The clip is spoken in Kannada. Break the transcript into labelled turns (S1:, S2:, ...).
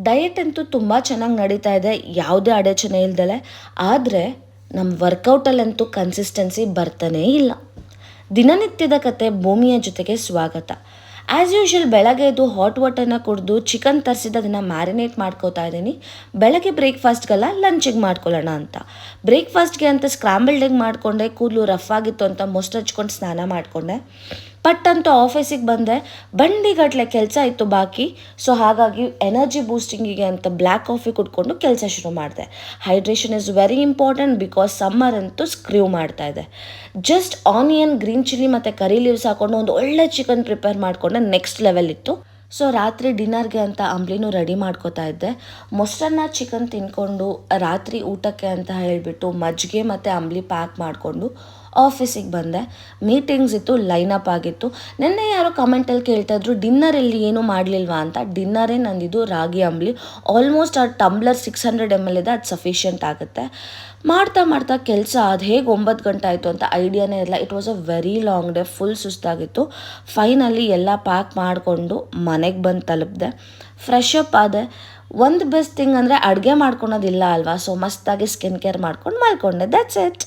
S1: ಡಯಟ್ ಅಂತೂ ತುಂಬ ಚೆನ್ನಾಗಿ ನಡೀತಾ ಇದೆ, ಯಾವುದೇ ಅಡಚಣೆ ಇಲ್ದಲೆ. ಆದರೆ ನಮ್ಮ ವರ್ಕೌಟಲ್ಲಂತೂ ಕನ್ಸಿಸ್ಟೆನ್ಸಿ ಬರ್ತಾನೇ ಇಲ್ಲ. ದಿನನಿತ್ಯದ ಕತೆ ಭೂಮಿಯ ಜೊತೆಗೆ ಸ್ವಾಗತ. ಆ್ಯಸ್ ಯೂಶುವಲ್ ಬೆಳಗ್ಗೆ ಎದ್ದು ಹಾಟ್ ವಾಟರ್ನ ಕುಡಿದು ಚಿಕನ್ ತರಿಸಿದ್ದು ಅದನ್ನು ಮ್ಯಾರಿನೇಟ್ ಮಾಡ್ಕೋತಾ ಇದ್ದೀನಿ. ಬೆಳಗ್ಗೆ ಬ್ರೇಕ್ಫಾಸ್ಟ್ಗೆಲ್ಲ ಲಂಚಿಗೆ ಮಾಡ್ಕೊಳ್ಳೋಣ ಅಂತ. ಬ್ರೇಕ್ಫಾಸ್ಟ್ಗೆ ಅಂತ ಸ್ಕ್ರಾಂಬಲ್ಡ್ ಎಗ್ ಮಾಡಿಕೊಂಡೆ. ಕೂದಲು ರಫ್ ಆಗಿತ್ತು ಅಂತ ಮೊಸರು ಹಚ್ಕೊಂಡು ಸ್ನಾನ ಮಾಡಿಕೊಂಡೆ. ಪಟ್ಟಂತೂ ಆಫೀಸಿಗೆ ಬಂದೆ. ಬಂಡಿಗಟ್ಟಲೆ ಕೆಲಸ ಇತ್ತು ಬಾಕಿ. ಸೊ ಹಾಗಾಗಿ ಎನರ್ಜಿ ಬೂಸ್ಟಿಂಗಿಗೆ ಅಂತ ಬ್ಲ್ಯಾಕ್ ಕಾಫಿ ಕುಡ್ಕೊಂಡು ಕೆಲಸ ಶುರು ಮಾಡಿದೆ. Hydration is very important because summer ಅಂತೂ ಸ್ಕ್ರೀವ್ ಮಾಡ್ತಾ ಇದೆ. ಜಸ್ಟ್ ಆನಿಯನ್, ಗ್ರೀನ್ ಚಿಲ್ಲಿ ಮತ್ತು ಕರಿ ಲೀವ್ಸ್ ಹಾಕೊಂಡು ಒಂದು ಒಳ್ಳೆ ಚಿಕನ್ ಪ್ರಿಪೇರ್ ಮಾಡಿಕೊಂಡೆ. ನೆಕ್ಸ್ಟ್ ಲೆವೆಲ್ ಇತ್ತು. ಸೊ ರಾತ್ರಿ ಡಿನ್ನರ್ಗೆ ಅಂತ ಅಂಬ್ಲಿನೂ ರೆಡಿ ಮಾಡ್ಕೋತಾ ಇದ್ದೆ. ಮೊಸರನ್ನ ಚಿಕನ್ ತಿನ್ಕೊಂಡು ರಾತ್ರಿ ಊಟಕ್ಕೆ ಅಂತ ಹೇಳಿಬಿಟ್ಟು ಮಜ್ಜಿಗೆ ಮತ್ತು ಅಂಬ್ಲಿ ಪ್ಯಾಕ್ ಮಾಡಿಕೊಂಡು ಆಫೀಸಿಗೆ ಬಂದೆ. ಮೀಟಿಂಗ್ಸ್ ಇತ್ತು, ಲೈನಪ್ ಆಗಿತ್ತು. ನಿನ್ನೆ ಯಾರೋ ಕಮೆಂಟಲ್ಲಿ ಕೇಳ್ತಾಯಿದ್ರು ಡಿನ್ನರಲ್ಲಿ ಏನೂ ಮಾಡಲಿಲ್ವಾ ಅಂತ. ಡಿನ್ನರೇ ನಂದಿದ್ದು ರಾಗಿ ಅಂಬ್ಲಿ. ಆಲ್ಮೋಸ್ಟ್ ಆ ಟಂಬ್ಲರ್ 600 ml ಇದೆ, ಅದು ಸಫಿಷಿಯೆಂಟ್ ಆಗುತ್ತೆ. ಮಾಡ್ತಾ ಮಾಡ್ತಾ ಕೆಲಸ ಅದು ಹೇಗೆ 9 ಗಂಟೆ ಆಯಿತು ಅಂತ ಐಡಿಯಾನೇ ಇಲ್ಲ. It was a very long day, full ಸುಸ್ತಾಗಿತ್ತು. ಫೈನಲಿ ಎಲ್ಲ ಪ್ಯಾಕ್ ಮಾಡಿಕೊಂಡು ಮನೆಗೆ ಬಂದು ತಲುಪಿದೆ. ಫ್ರೆಶ್ ಅಪ್ ಆದೆ. ಒಂದು ಬೆಸ್ಟ್ ಥಿಂಗ್ ಅಂದರೆ ಅಡುಗೆ ಮಾಡ್ಕೊಳೋದಿಲ್ಲ ಅಲ್ವಾ, ಸೊ ಮಸ್ತಾಗಿ ಸ್ಕಿನ್ ಕೇರ್ ಮಾಡ್ಕೊಂಡು ಮಲ್ಕೊಂಡೆ. That's it.